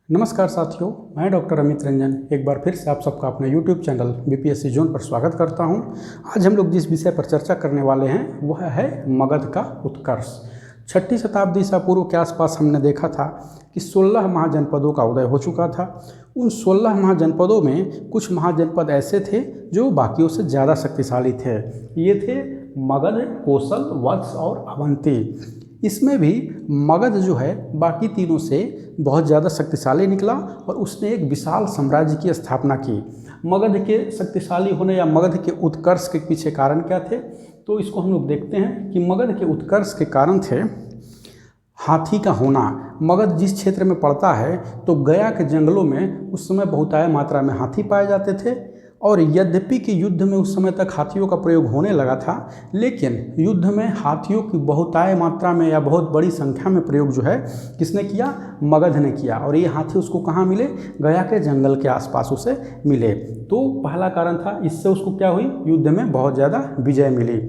नमस्कार साथियों, मैं डॉक्टर अमित रंजन एक बार फिर से आप सबका अपने YouTube चैनल बीपीएससी जोन पर स्वागत करता हूं। आज हम लोग जिस विषय पर चर्चा करने वाले हैं वह है मगध का उत्कर्ष। 6ठी शताब्दी ईसा पूर्व के आसपास हमने देखा था कि 16 महाजनपदों का उदय हो चुका था। उन 16 महाजनपदों में कुछ महाजनपद ऐसे थे जो बाकियों से ज़्यादा शक्तिशाली थे। ये थे मगध, कोसल, वत्स और अवंती। इसमें भी मगध जो है बाकी तीनों से बहुत ज़्यादा शक्तिशाली निकला और उसने एक विशाल साम्राज्य की स्थापना की। मगध के शक्तिशाली होने या मगध के उत्कर्ष के पीछे कारण क्या थे, तो इसको हम लोग देखते हैं कि मगध के उत्कर्ष के कारण थे हाथी का होना। मगध जिस क्षेत्र में पड़ता है तो गया के जंगलों में उस समय बहुतायत मात्रा में हाथी पाए जाते थे और यद्यपि कि युद्ध में उस समय तक हाथियों का प्रयोग होने लगा था, लेकिन युद्ध में हाथियों की बहुतायत मात्रा में या बहुत बड़ी संख्या में प्रयोग जो है किसने किया, मगध ने किया। और ये हाथी उसको कहाँ मिले, गया के जंगल के आसपास उसे मिले। तो पहला कारण था, इससे उसको क्या हुई, युद्ध में बहुत ज़्यादा विजय मिली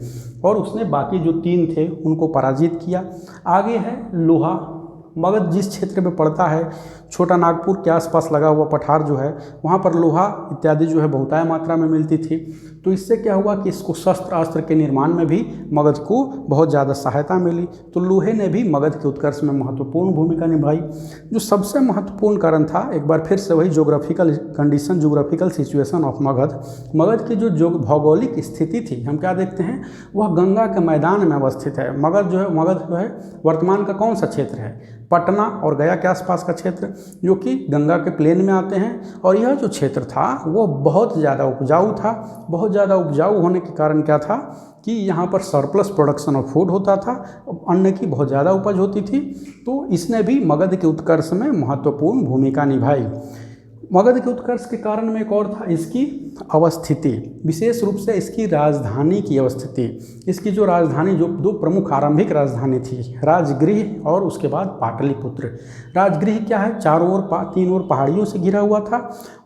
और उसने बाकी जो 3 थे उनको पराजित किया। आगे है लोहा। मगध जिस क्षेत्र में पड़ता है, छोटा नागपुर के आसपास लगा हुआ पठार जो है, वहाँ पर लोहा इत्यादि जो है बहुतायत मात्रा में मिलती थी। तो इससे क्या हुआ कि इसको शस्त्र अस्त्र के निर्माण में भी मगध को बहुत ज़्यादा सहायता मिली। तो लोहे ने भी मगध के उत्कर्ष में महत्वपूर्ण भूमिका निभाई। जो सबसे महत्वपूर्ण कारण था, एक बार फिर से वही geographical condition, geographical situation of Magadh. Magadh की जो भौगोलिक स्थिति थी, हम क्या देखते हैं, वह गंगा के मैदान में अवस्थित है। मगध जो है वर्तमान का कौन सा क्षेत्र है, पटना और गया के आसपास का क्षेत्र, जो कि गंगा के प्लेन में आते हैं। और यह जो क्षेत्र था वो बहुत ज़्यादा उपजाऊ था। बहुत ज़्यादा उपजाऊ होने के कारण क्या था कि यहाँ पर सरप्लस प्रोडक्शन ऑफ फूड होता था, अन्न की बहुत ज़्यादा उपज होती थी। तो इसने भी मगध के उत्कर्ष में महत्वपूर्ण भूमिका निभाई। मगध के उत्कर्ष के कारण में एक और था इसकी अवस्थिति, विशेष रूप से इसकी राजधानी की अवस्थिति। इसकी जो राजधानी, जो 2 प्रमुख आरंभिक राजधानी थी, राजगृह और उसके बाद पाटलिपुत्र। राजगृह क्या है, चारों ओर 3 ओर पहाड़ियों से घिरा हुआ था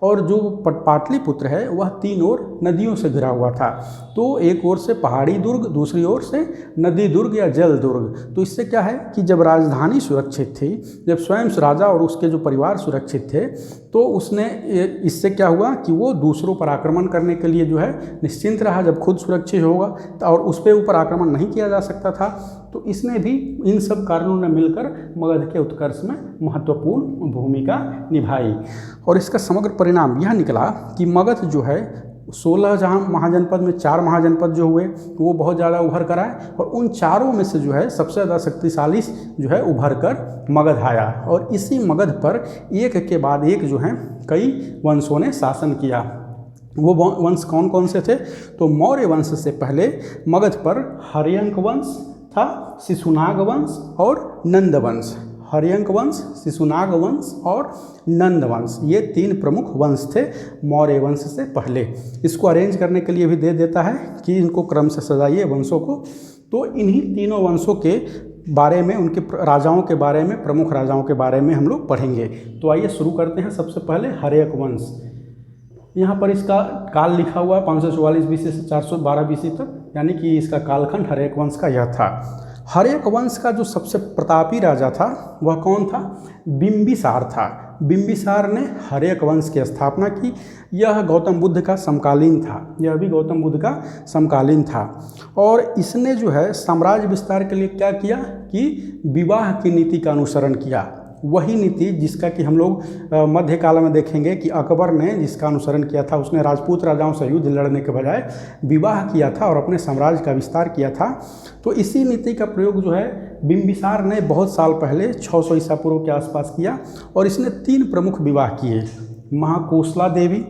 और जो पाटलिपुत्र है वह 3 ओर नदियों से घिरा हुआ था। तो एक ओर से पहाड़ी दुर्ग, दूसरी ओर से नदी दुर्ग या जल दुर्ग। तो इससे क्या है कि जब राजधानी सुरक्षित थी, जब स्वयं राजा और उसके जो परिवार सुरक्षित थे, तो उसने इससे क्या हुआ कि वो दूसरों पर आक्रमण करने के लिए जो है निश्चिंत रहा। जब खुद सुरक्षित होगा और उस पर ऊपर आक्रमण नहीं किया जा सकता था, तो इसने भी इन सब कारणों ने मिलकर मगध के उत्कर्ष में महत्वपूर्ण भूमिका निभाई। और इसका समग्र परिणाम यह निकला कि मगध जो है 16 जहाँ महाजनपद में 4 महाजनपद जो हुए वो बहुत ज़्यादा उभर कर आए और उन चारों में से जो है सबसे ज़्यादा शक्तिशाली जो है उभर कर मगध आया। और इसी मगध पर एक के बाद एक जो है कई वंशों ने शासन किया। वो वंश कौन कौन से थे, तो मौर्य वंश से पहले मगध पर हर्यंक वंश था, शिशुनाग वंश और नंद वंश। हर्यंक वंश, शिशुनाग वंश और नंद वंश, ये 3 प्रमुख वंश थे मौर्य वंश से पहले। इसको अरेंज करने के लिए भी दे देता है कि इनको क्रम से सजाइए वंशों को। तो इन्हीं तीनों वंशों के बारे में, उनके राजाओं के बारे में, प्रमुख राजाओं के बारे में हम लोग पढ़ेंगे। तो आइए शुरू करते हैं। सबसे पहले हर्यक वंश। यहाँ पर इसका काल लिखा हुआ है 544 बीसी से 412 बीसी तक, यानी कि इसका कालखंड हर्यक वंश का यह था। हर्यक वंश का जो सबसे प्रतापी राजा था वह कौन था, बिंबिसार था। बिंबिसार ने हर्यक वंश की स्थापना की। यह गौतम बुद्ध का समकालीन था, यह भी गौतम बुद्ध का समकालीन था। और इसने जो है साम्राज्य विस्तार के लिए क्या किया कि विवाह की नीति का अनुसरण किया। वही नीति जिसका कि हम लोग मध्यकाल में देखेंगे कि अकबर ने जिसका अनुसरण किया था। उसने राजपूत राजाओं से युद्ध लड़ने के बजाय विवाह किया था और अपने साम्राज्य का विस्तार किया था। तो इसी नीति का प्रयोग जो है बिंबिसार ने बहुत साल पहले 600 ईसा पूर्व के आसपास किया और इसने 3 प्रमुख विवाह किए। महाकोसला देवी,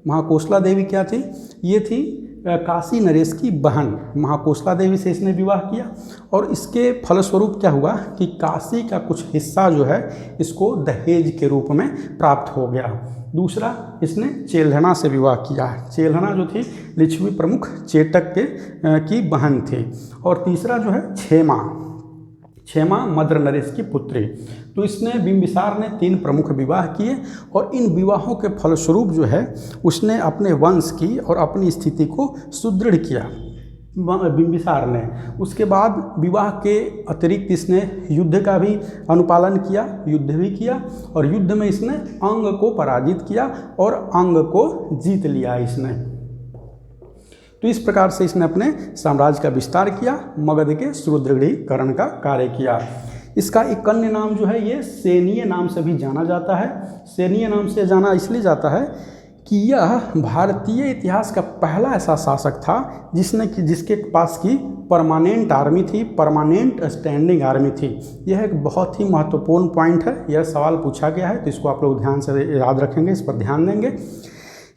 महाकोसला देवी क्या थी, ये थी काशी नरेश की बहन। महाकोसला देवी से इसने विवाह किया और इसके फलस्वरूप क्या हुआ कि काशी का कुछ हिस्सा जो है इसको दहेज के रूप में प्राप्त हो गया। दूसरा, इसने चेल्हना से विवाह किया। चेल्हना जो थी लिच्छवी प्रमुख चेटक की बहन थी। और तीसरा जो है क्षेमा मद्र नरेश की पुत्री। तो इसने बिंबिसार ने 3 प्रमुख विवाह किए और इन विवाहों के फलस्वरूप जो है उसने अपने वंश की और अपनी स्थिति को सुदृढ़ किया। बिंबिसार ने। उसके बाद विवाह के अतिरिक्त इसने युद्ध का भी अनुपालन किया, युद्ध भी किया, और युद्ध में इसने अंग को पराजित किया और अंग को जीत लिया इसने। तो इस प्रकार से इसने अपने साम्राज्य का विस्तार किया, मगध के सुदृढ़ीकरण का कार्य किया। इसका एक अन्य नाम जो है ये सेनीय नाम से भी जाना जाता है। सेनीय नाम से जाना इसलिए जाता है कि यह भारतीय इतिहास का पहला ऐसा शासक था जिसके पास की परमानेंट आर्मी थी, परमानेंट स्टैंडिंग आर्मी थी। यह एक बहुत ही महत्वपूर्ण पॉइंट है, यह सवाल पूछा गया है तो इसको आप लोग ध्यान से याद रखेंगे, इस पर ध्यान देंगे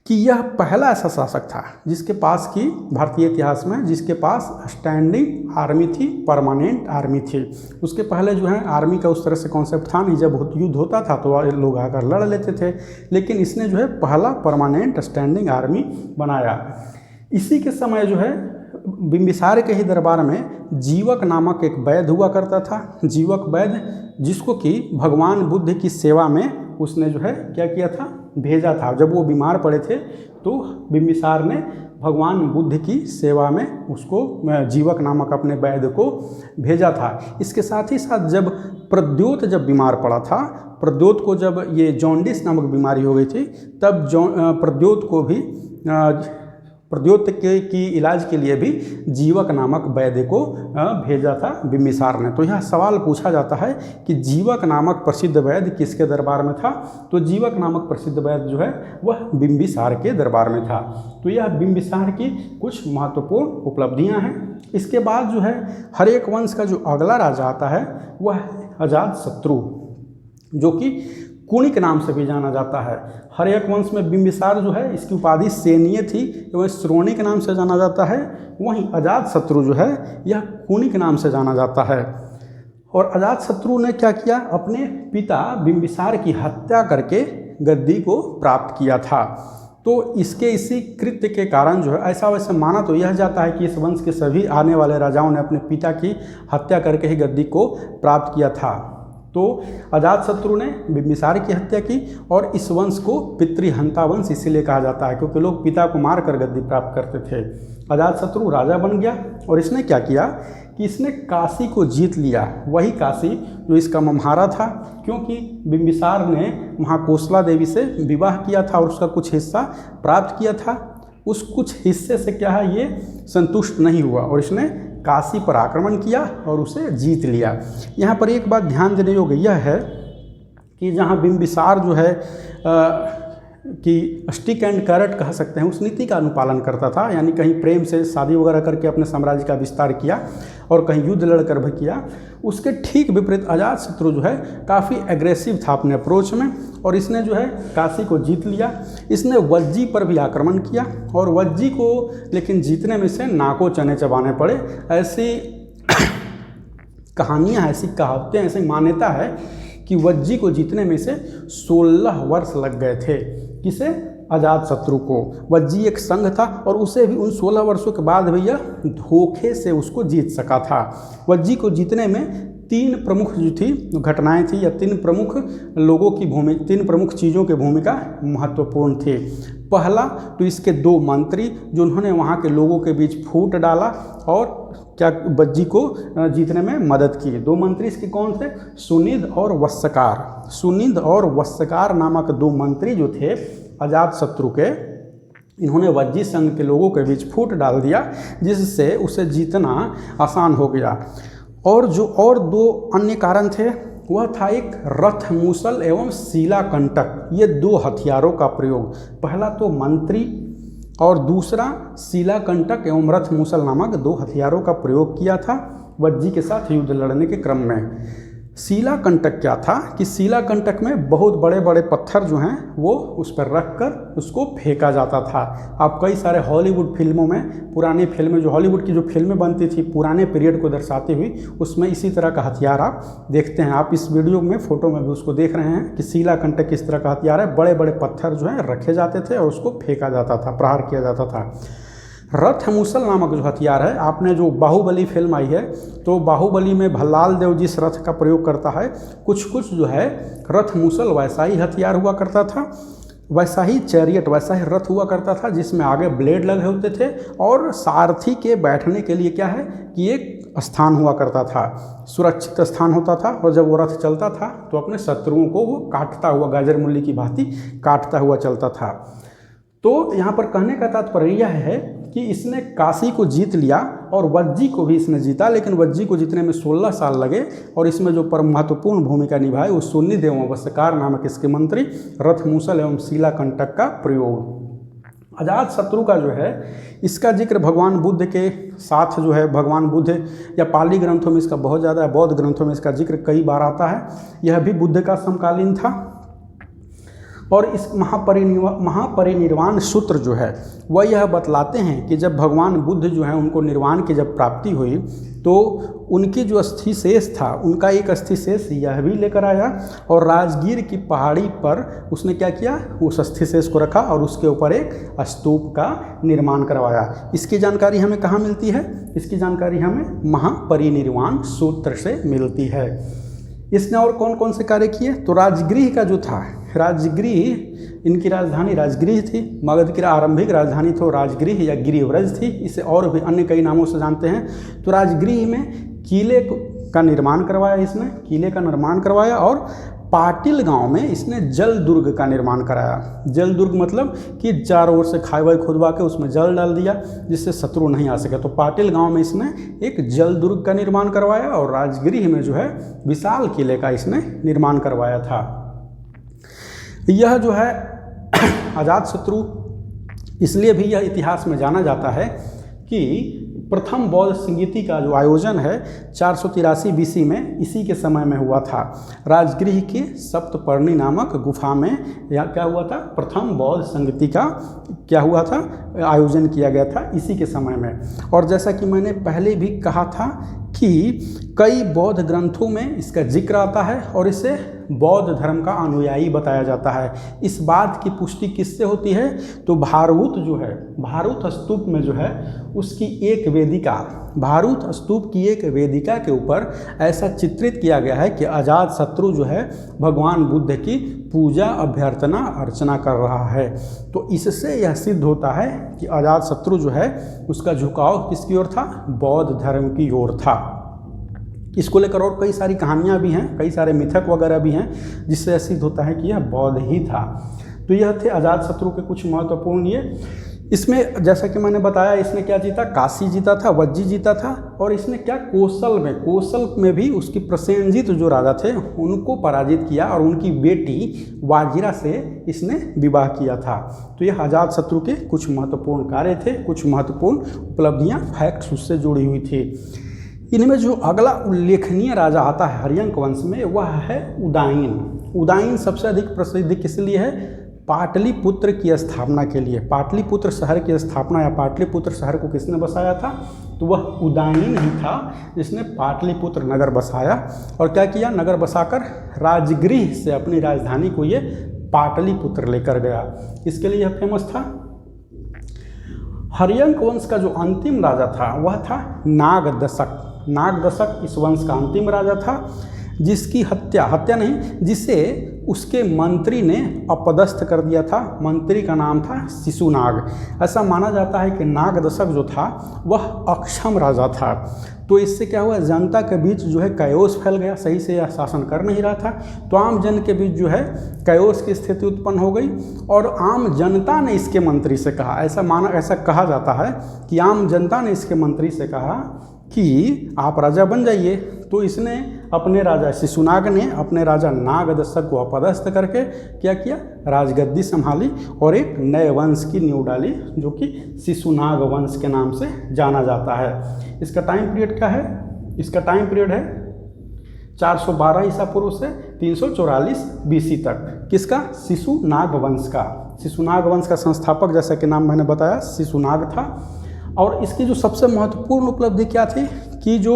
कि यह पहला ऐसा शासक था जिसके पास की भारतीय इतिहास में जिसके पास स्टैंडिंग आर्मी थी, परमानेंट आर्मी थी। उसके पहले जो है आर्मी का उस तरह से कॉन्सेप्ट था नहीं, जब युद्ध होता था तो लोग आकर लड़ लेते थे, लेकिन इसने जो है पहला परमानेंट स्टैंडिंग आर्मी बनाया। इसी के समय जो है बिंबिसार के ही दरबार में जीवक नामक एक वैद्य हुआ करता था। जीवक वैद्य जिसको कि भगवान बुद्ध की सेवा में उसने जो है क्या किया था, भेजा था। जब वो बीमार पड़े थे तो बिंबिसार ने भगवान बुद्ध की सेवा में उसको जीवक नामक अपने वैद्य को भेजा था। इसके साथ ही साथ जब प्रद्योत बीमार पड़ा था, प्रद्योत को जब ये जॉन्डिस नामक बीमारी हो गई थी, तब प्रद्योत को भी प्रद्योत की इलाज के लिए भी जीवक नामक वैद्य को भेजा था बिंबिसार ने। तो यह सवाल पूछा जाता है कि जीवक नामक प्रसिद्ध वैद्य किसके दरबार में था, तो जीवक नामक प्रसिद्ध वैद्य जो है वह बिंबिसार के दरबार में था। तो यह बिंबिसार की कुछ महत्वपूर्ण उपलब्धियां हैं। इसके बाद जो है हर्यक वंश का जो अगला राजा आता है वह अजातशत्रु, जो कि कुणिक नाम से भी जाना जाता है। हर्यक वंश में बिंबिसार जो है इसकी उपाधि सेनीय थी एवं श्रोणिक नाम से जाना जाता है। वहीं अजातशत्रु जो है यह कुणिक नाम से जाना जाता है। और अजातशत्रु ने क्या किया, अपने पिता बिंबिसार की हत्या करके गद्दी को प्राप्त किया था। तो इसके इसी कृत्य के कारण जो है ऐसा वैसे माना तो यह जाता है कि इस वंश के सभी आने वाले राजाओं ने अपने पिता की हत्या करके ही गद्दी को प्राप्त किया था। तो अजातशत्रु ने बिंबिसार की हत्या की और इस वंश को पितृहंता वंश इसीलिए कहा जाता है क्योंकि लोग पिता को मार कर गद्दी प्राप्त करते थे। अजातशत्रु राजा बन गया और इसने क्या किया कि इसने काशी को जीत लिया, वही काशी जो इसका मम्हारा था, क्योंकि बिंबिसार ने महाकोसला देवी से विवाह किया था और उसका कुछ हिस्सा प्राप्त किया था। उस कुछ हिस्से से क्या है ये संतुष्ट नहीं हुआ और इसने काशी पर आक्रमण किया और उसे जीत लिया। यहाँ पर एक बात ध्यान देने योग्य यह है कि जहाँ बिंबिसार जो है कि स्टिक एंड कैरेट कह सकते हैं, उस नीति का अनुपालन करता था, यानी कहीं प्रेम से शादी वगैरह करके अपने साम्राज्य का विस्तार किया और कहीं युद्ध लड़कर भी किया। उसके ठीक विपरीत अजातशत्रु जो है काफ़ी एग्रेसिव था अपने अप्रोच में और इसने जो है काशी को जीत लिया। इसने वज्जी पर भी आक्रमण किया और वज्जी को लेकिन जीतने में से नाको चने चबाने पड़े। ऐसी कहानियाँ, ऐसी कहावतें, ऐसी मान्यता है कि वज्जी को जीतने में से 16 वर्ष लग गए थे। किसे? अजातशत्रु को। वज्जी एक संघ था और उसे भी उन 16 वर्षों के बाद भी यह धोखे से उसको जीत सका था। वज्जी को जीतने में 3 प्रमुख जो थी घटनाएं थी या 3 प्रमुख लोगों की भूमिका, 3 प्रमुख चीज़ों की भूमिका महत्वपूर्ण थी। पहला तो इसके 2 मंत्री जो उन्होंने वहाँ के लोगों के बीच फूट डाला और क्या वज्जी को जीतने में मदद की। 2 मंत्री इसके कौन थे? सुनिध और वत्सकार। सुनिध और वत्सकार नामक 2 मंत्री जो थे अजातशत्रु के, इन्होंने वज्जी संघ के लोगों के बीच फूट डाल दिया जिससे उसे जीतना आसान हो गया। और जो और 2 अन्य कारण थे वह था एक रथ मूसल एवं शिलाकंटक। ये 2 हथियारों का प्रयोग, पहला तो मंत्री और दूसरा शिलाकंटक एवं रथ मूसल नामक 2 हथियारों का प्रयोग किया था वज्जी के साथ युद्ध लड़ने के क्रम में। शिलाकंटक क्या था कि शिलाकंटक में बहुत बड़े बड़े पत्थर जो हैं वो उस पर रख कर उसको फेंका जाता था। आप कई सारे हॉलीवुड फिल्मों में, पुरानी फिल्में जो हॉलीवुड की जो फिल्में बनती थी पुराने पीरियड को दर्शाती हुई, उसमें इसी तरह का हथियार आप देखते हैं। आप इस वीडियो में फोटो में भी उसको देख रहे हैं कि शिलाकंटक किस तरह का हथियार है। बड़े बड़े पत्थर जो है रखे जाते थे और उसको फेंका जाता था, प्रहार किया जाता था। रथ मूसल नामक जो हथियार है, आपने जो बाहुबली फिल्म आई है तो बाहुबली में भल्लाल देव जिस रथ का प्रयोग करता है, कुछ कुछ जो है रथ मूसल वैसा ही हथियार हुआ करता था। वैसा ही चैरियट, वैसा ही रथ हुआ करता था जिसमें आगे ब्लेड लगे होते थे और सारथी के बैठने के लिए क्या है कि एक स्थान हुआ करता था, सुरक्षित स्थान होता था। और जब वो रथ चलता था तो अपने शत्रुओं को वो काटता हुआ, गाजर मूली की भांति काटता हुआ चलता था। तो यहाँ पर कहने का तात्पर्य यह है कि इसने काशी को जीत लिया और वज्जी को भी इसने जीता, लेकिन वज्जी को जीतने में 16 साल लगे। और इसमें जो परम महत्वपूर्ण भूमिका निभाई वो शून्यदेव अवश्यकार नामक इसके मंत्री रथ मूसल एवं शिलाकंटक का प्रयोग। अजातशत्रु का जो है इसका जिक्र भगवान बुद्ध के साथ जो है, भगवान बुद्ध या पाली ग्रंथों में इसका बहुत ज़्यादा, बौद्ध ग्रंथों में इसका जिक्र कई बार आता है। यह भी बुद्ध का समकालीन था। और इस महापरिनिर्वाण सूत्र जो है वह यह बतलाते हैं कि जब भगवान बुद्ध जो है उनको निर्वाण की जब प्राप्ति हुई तो उनकी जो अस्थि शेष था, उनका एक अस्थि शेष यह भी लेकर आया और राजगीर की पहाड़ी पर उसने क्या किया, उस अस्थि शेष को रखा और उसके ऊपर एक स्तूप का निर्माण करवाया। इसकी जानकारी हमें कहाँ मिलती है? इसकी जानकारी हमें महापरिनिर्वाण सूत्र से मिलती है। इसने और कौन कौन से कार्य किए? तो राजगृह का जो था, राजगृह, इनकी राजधानी राजगृह थी। मगध की आरंभिक राजधानी तो राजगृह या गिरिव्रज थी। इसे और भी अन्य कई नामों से जानते हैं। तो राजगृह में किले का निर्माण करवाया इसने, किले का निर्माण करवाया। और पाटिल गांव में इसने जल दुर्ग का निर्माण कराया। जल दुर्ग मतलब कि चारों ओर से खाई खुदवा के उसमें जल डाल दिया जिससे शत्रु नहीं आ सके। तो पाटिल गांव में इसने एक जल दुर्ग का निर्माण करवाया और राजगृह में जो है विशाल किले का इसने निर्माण करवाया था। यह जो है अजातशत्रु इसलिए भी यह इतिहास में जाना जाता है कि प्रथम बौद्ध संगीति का जो आयोजन है 483 बीसी में इसी के समय में हुआ था। राजगृह के सप्तपर्णी नामक गुफा में यह क्या हुआ था, प्रथम बौद्ध संगीति का क्या हुआ था, आयोजन किया गया था इसी के समय में। और जैसा कि मैंने पहले भी कहा था कि कई बौद्ध ग्रंथों में इसका जिक्र आता है और इसे बौद्ध धर्म का अनुयायी बताया जाता है। इस बात की पुष्टि किससे होती है? तो भारूत जो है, भारूत स्तूप में जो है उसकी एक वेदिका, भारूत स्तूप की एक वेदिका के ऊपर ऐसा चित्रित किया गया है कि अजातशत्रु जो है भगवान बुद्ध की पूजा अभ्यर्थना अर्चना कर रहा है। तो इससे यह सिद्ध होता है कि अजातशत्रु जो है उसका झुकाव किसकी ओर था? बौद्ध धर्म की ओर था। इसको लेकर और कई सारी कहानियाँ भी हैं, कई सारे मिथक वगैरह भी हैं जिससे सिद्ध होता है कि यह बौद्ध ही था। तो यह थे अजातशत्रु के कुछ महत्वपूर्ण ये। इसमें जैसा कि मैंने बताया इसने क्या जीता, काशी जीता था, वज्जी जीता था। और इसने क्या कोसल में भी उसकी प्रसेनजित जो राजा थे उनको पराजित किया और उनकी बेटी वाजिरा से इसने विवाह किया था। तो यह अजातशत्रु के कुछ महत्वपूर्ण कार्य थे, कुछ महत्वपूर्ण उपलब्धियाँ, फैक्ट्स उससे जुड़ी हुई थी। इनमें जो अगला उल्लेखनीय राजा आता है हर्यंक वंश में वह है उदायन। उदायन सबसे अधिक प्रसिद्ध किस लिए है? पाटलिपुत्र की स्थापना के लिए। पाटलिपुत्र शहर की स्थापना या पाटलिपुत्र शहर को किसने बसाया था? तो वह उदायन ही था जिसने पाटलिपुत्र नगर बसाया। और क्या किया? नगर बसाकर राजगृह से अपनी राजधानी को ये पाटलिपुत्र लेकर गया। इसके लिए यह फेमस था। हर्यंक वंश का जो अंतिम राजा था वह था नागदशक। नागदशक इस वंश का अंतिम राजा था जिसकी हत्या नहीं, जिसे उसके मंत्री ने अपदस्थ कर दिया था। मंत्री का नाम था शिशुनाग। ऐसा माना जाता है कि नागदशक जो था वह अक्षम राजा था। तो इससे क्या हुआ, जनता के बीच जो है कयोस फैल गया, सही से यह शासन कर नहीं रहा था। तो आम जन के बीच जो है कयोस की स्थिति उत्पन्न हो गई और आम जनता ने इसके मंत्री से कहा, ऐसा कहा जाता है कि आम जनता ने इसके मंत्री से कहा कि आप राजा बन जाइए। तो इसने अपने राजा शिशुनाग ने अपने राजा नागदशक को अपदस्थ करके क्या किया, राजगद्दी संभाली और एक नए वंश की नींव डाली जो कि शिशुनाग वंश के नाम से जाना जाता है। इसका टाइम पीरियड क्या है? इसका टाइम पीरियड है 412 ईसा पूर्व से 344 बीसी तक। किसका? शिशुनाग वंश का। शिशुनाग वंश का संस्थापक जैसा कि नाम मैंने बताया शिशुनाग था। और इसकी जो सबसे महत्वपूर्ण उपलब्धि क्या थी कि जो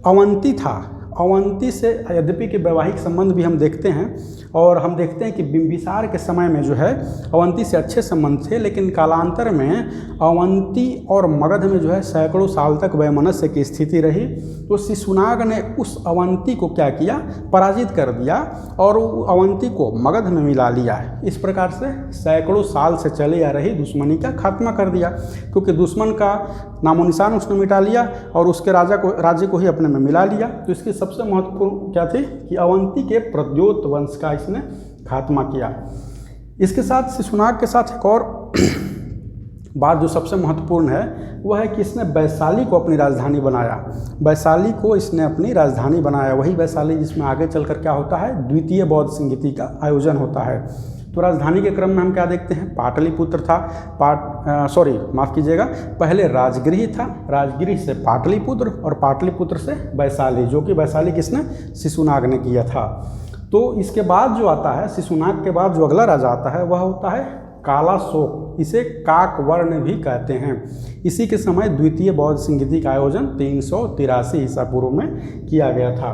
अवंती था, अवंती से यद्यपि के वैवाहिक संबंध भी हम देखते हैं, और हम देखते हैं कि बिंबिसार के समय में जो है अवंती से अच्छे संबंध थे, लेकिन कालांतर में अवंती और मगध में जो है सैकड़ों साल तक वैमनस्य की स्थिति रही। तो शिशुनाग ने उस अवंती को क्या किया, पराजित कर दिया और अवंती को मगध में मिला लिया। इस प्रकार से सैकड़ों साल से चले आ रही दुश्मनी का खात्मा कर दिया, क्योंकि दुश्मन का नामो निशान उसने मिटा लिया और उसके राज्य को ही अपने में मिला लिया। तो इसकी सबसे महत्वपूर्ण क्या थी कि अवंती के प्रद्योत वंश का इसने खात्मा किया। इसके साथ शिशुनाग के साथ एक और बात जो सबसे महत्वपूर्ण है वह है कि इसने वैशाली को अपनी राजधानी बनाया। वैशाली को इसने अपनी राजधानी बनाया, वही वैशाली जिसमें आगे चलकर क्या होता है, द्वितीय बौद्ध संगीति का आयोजन होता है। तो राजधानी के क्रम में हम क्या देखते हैं, पाटलिपुत्र था, पहले राजगृह था, राजगृह से पाटलिपुत्र और पाटलिपुत्र से वैशाली, जो कि वैशाली किसने, शिशुनाग ने किया था। तो इसके बाद जो आता है, शिशुनाग के बाद जो अगला राजा आता है वह होता है कालाशोक, इसे काकवर्ण भी कहते हैं। इसी के समय द्वितीय बौद्ध संगीति का आयोजन 383 ईसा पूर्व में किया गया था।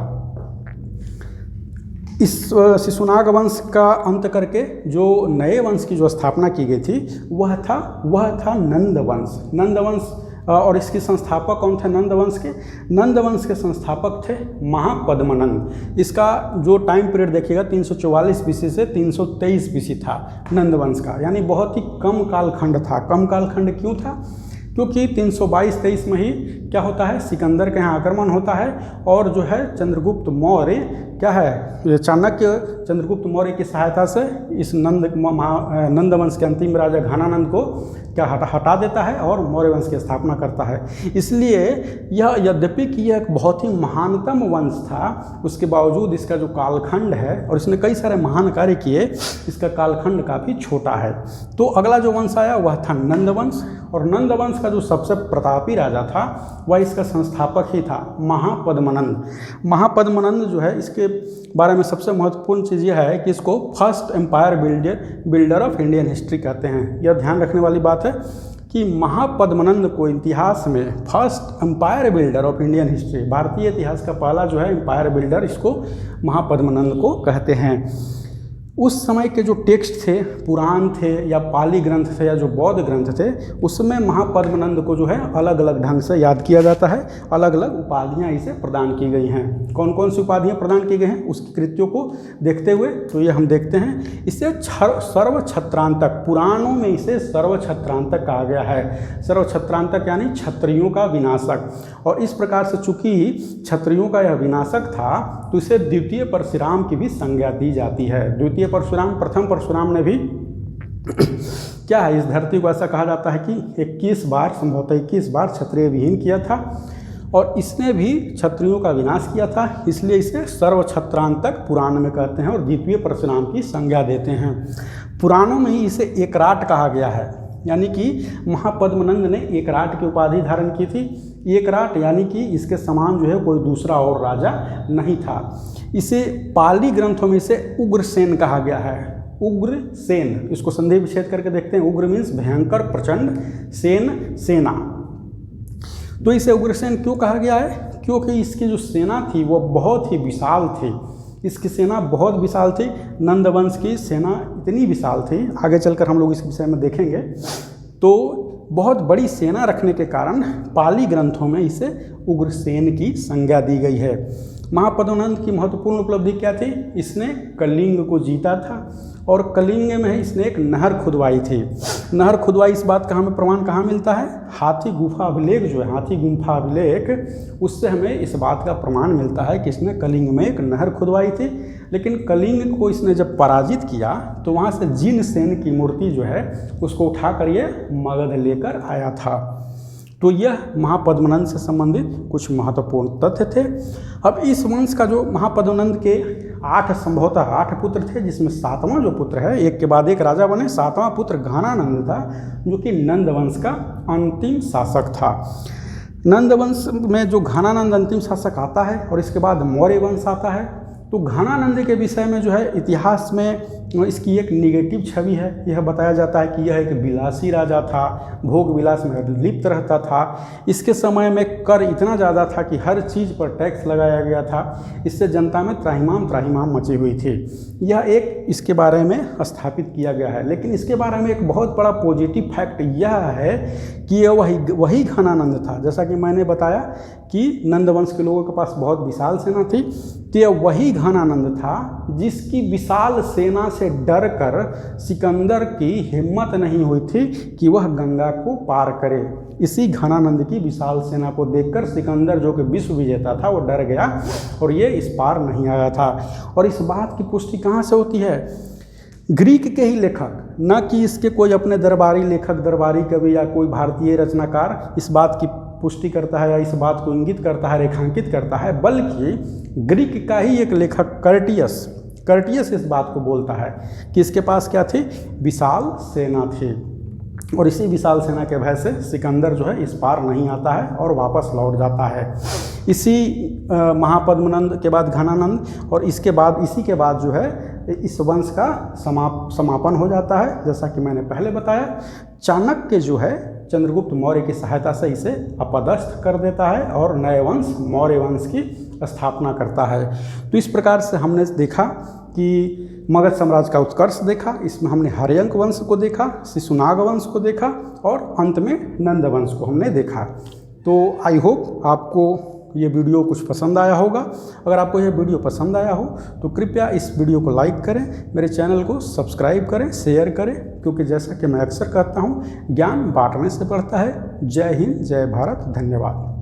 इस शिशुनाग वंश का अंत करके जो नए वंश की जो स्थापना की गई थी वह था नंद वंश। नंद वंश और इसके संस्थापक कौन थे नंदवंश के? नंदवंश के संस्थापक थे महापद्मनंद। इसका जो टाइम पीरियड देखिएगा 344 बीसी से 323 बीसी था नंदवंश का, यानी बहुत ही कम कालखंड था। कम कालखंड क्यों था? क्योंकि 322-23 में ही क्या होता है, सिकंदर के यहाँ आक्रमण होता है और जो है चंद्रगुप्त मौर्य क्या है, चाणक्य चंद्रगुप्त मौर्य की सहायता से इस नंदवंश के अंतिम राजा घनानंद को क्या हटा देता है और मौर्य वंश की स्थापना करता है। इसलिए यह यद्यपि कि यह एक बहुत ही महानतम वंश था, उसके बावजूद इसका जो कालखंड है, और इसने कई सारे महान कार्य किए, इसका कालखंड काफ़ी छोटा है। तो अगला जो वंश आया वह था नंदवंश, और नंदवंश का जो सबसे प्रतापी राजा था वह इसका संस्थापक ही था महापद्मनंद। महापद्मनंद जो है, इसके बारे में सबसे महत्वपूर्ण चीज़ यह है कि इसको first empire builder of Indian history कहते हैं। यह ध्यान रखने वाली बात है कि महापद्मनंद को इतिहास में first empire builder of Indian history, भारतीय इतिहास का पहला जो है एम्पायर बिल्डर, इसको महापद्मनंद को कहते हैं। उस समय के जो टेक्स्ट थे, पुराण थे या पाली ग्रंथ थे या जो बौद्ध ग्रंथ थे, उसमें महापद्मनंद को जो है अलग अलग ढंग से याद किया जाता है। अलग अलग उपाधियां इसे प्रदान की गई हैं। कौन कौन सी उपाधियां प्रदान की गई हैं उसकी कृतियों को देखते हुए तो ये हम देखते हैं। इसे सर्वछत्रांतक, पुराणों में इसे सर्वछत्रांतक कहा गया है। सर्वछत्रांतक यानी क्षत्रियों का विनाशक। और इस प्रकार से चूंकि क्षत्रियों का यह विनाशक था तो इसे द्वितीय परशुराम की भी संज्ञा दी जाती है। द्वितीय परशुराम, प्रथम परशुराम ने भी क्या है, इस धरती को ऐसा कहा जाता है कि 21 बार, संभवतः 21 बार क्षत्रिय विहीन किया था और इसने भी क्षत्रियों का विनाश किया था, इसलिए इसे सर्वछत्रांतक पुराण में कहते हैं और द्वितीय परशुराम की संज्ञा देते हैं। पुराणों में ही इसे एकराट कहा गया है, यानी कि महापद्मनंद ने एकराट की उपाधि धारण की थी। एकराट यानी कि इसके समान जो है कोई दूसरा और राजा नहीं था। इसे पाली ग्रंथों में इसे उग्रसेन कहा गया है। उग्रसेन, इसको संधि विच्छेद करके देखते हैं। उग्र मीन्स भयंकर, प्रचंड, सेन सेना। तो इसे उग्रसेन क्यों कहा गया है? क्योंकि इसकी जो सेना थी वो बहुत ही विशाल थी। इसकी सेना बहुत विशाल थी। नंदवंश की सेना इतनी विशाल थी, आगे चलकर हम लोग इस विषय में देखेंगे। तो बहुत बड़ी सेना रखने के कारण पाली ग्रंथों में इसे उग्रसेन की संज्ञा दी गई है। महापद्मनंद की महत्वपूर्ण उपलब्धि क्या थी? इसने कलिंग को जीता था और कलिंग में इसने एक नहर खुदवाई थी। नहर खुदवाई, इस बात का हमें प्रमाण कहाँ मिलता है? हाथी गुफा अभिलेख जो है, हाथी गुफा अभिलेख, उससे हमें इस बात का प्रमाण मिलता है कि इसने कलिंग में एक नहर खुदवाई थी। लेकिन कलिंग को इसने जब पराजित किया तो वहाँ से जिन सेन की मूर्ति जो है उसको उठाकर ये मगध लेकर आया था। तो यह महापद्मनंद से संबंधित कुछ महत्वपूर्ण तथ्य थे। अब इस वंश का जो महापद्मनंद के 8 संभवतः 8 पुत्र थे, जिसमें 7वां जो पुत्र है, एक के बाद एक राजा बने, 7वां पुत्र घनानंद था, जो कि नंदवंश का अंतिम शासक था। नंदवंश में जो घनानंद अंतिम शासक आता है और इसके बाद मौर्य वंश आता है। तो घनानंद के विषय में जो है इतिहास में इसकी एक निगेटिव छवि है। यह बताया जाता है कि यह एक विलासी राजा था, भोग विलास में लिप्त रहता था। इसके समय में कर इतना ज़्यादा था कि हर चीज़ पर टैक्स लगाया गया था। इससे जनता में त्राहिमाम मची हुई थी। यह एक इसके बारे में स्थापित किया गया है। लेकिन इसके बारे में एक बहुत बड़ा पॉजिटिव फैक्ट यह है कि यह वही घनानंद था। जैसा कि मैंने बताया कि नंदवंश के लोगों के पास बहुत विशाल सेना थी, तो यह वही घनानंद था जिसकी विशाल सेना से डरकर सिकंदर की हिम्मत नहीं हुई थी कि वह गंगा को पार करे। इसी घनानंद की विशाल सेना को देखकर सिकंदर, जो कि विश्व विजेता था, वो डर गया और ये इस पार नहीं आया था। और इस बात की पुष्टि कहाँ से होती है? ग्रीक के ही लेखक, न कि इसके कोई अपने दरबारी लेखक, दरबारी कवि या कोई भारतीय रचनाकार इस बात की पुष्टि करता है या इस बात को इंगित करता है, रेखांकित करता है, बल्कि ग्रीक का ही एक लेखक कर्टियस इस बात को बोलता है कि इसके पास क्या थी? विशाल सेना थी। और इसी विशाल सेना के भय से सिकंदर जो है इस पार नहीं आता है और वापस लौट जाता है। इसी महापद्मनंद के बाद घनानंद, और इसी के बाद जो है इस वंश का समापन हो जाता है। जैसा कि मैंने पहले बताया, चाणक्य जो है चंद्रगुप्त मौर्य की सहायता से इसे अपदस्थ कर देता है और नए वंश मौर्य वंश की स्थापना करता है। तो इस प्रकार से हमने देखा कि मगध साम्राज्य का उत्कर्ष देखा, इसमें हमने हर्यंक वंश को देखा, शिशुनाग वंश को देखा और अंत में नंद वंश को हमने देखा। तो आई होप आपको ये वीडियो कुछ पसंद आया होगा। अगर आपको यह वीडियो पसंद आया हो तो कृपया इस वीडियो को लाइक करें, मेरे चैनल को सब्सक्राइब करें, शेयर करें, क्योंकि जैसा कि मैं अक्सर कहता हूँ, ज्ञान बांटने से बढ़ता है। जय हिंद, जय भारत, धन्यवाद।